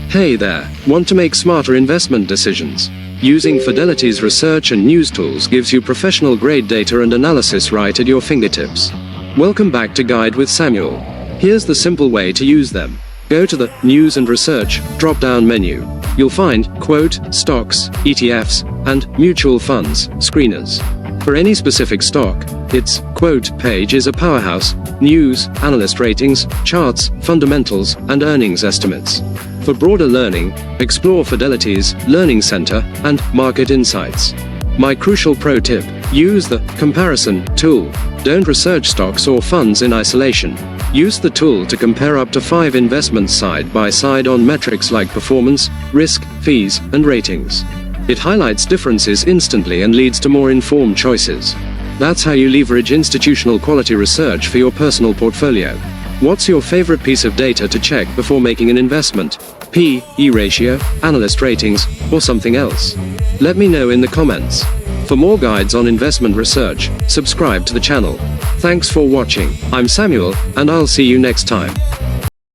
Hey there, want to make smarter investment decisions? Using Fidelity's research and news tools gives you professional grade data and analysis right at your fingertips. Welcome back to Guide with Samuel. Here's the simple way to use them. Go to the News and Research drop-down menu. You'll find, quote, stocks, ETFs, and mutual funds screeners. For any specific stock, its quote page is a powerhouse: news, analyst ratings, charts, fundamentals, and earnings estimates. For broader learning, explore Fidelity's Learning Center and Market Insights. My crucial pro tip: use the comparison tool. Don't research stocks or funds in isolation. Use the tool to compare up to 5 investments side by side on metrics like performance, risk, fees, and ratings. It highlights differences instantly and leads to more informed choices. That's how you leverage institutional quality research for your personal portfolio. What's your favorite piece of data to check before making an investment? P/E ratio, analyst ratings, or something else? Let me know in the comments. For more guides on investment research, subscribe to the channel. Thanks for watching. I'm Samuel, and I'll see you next time.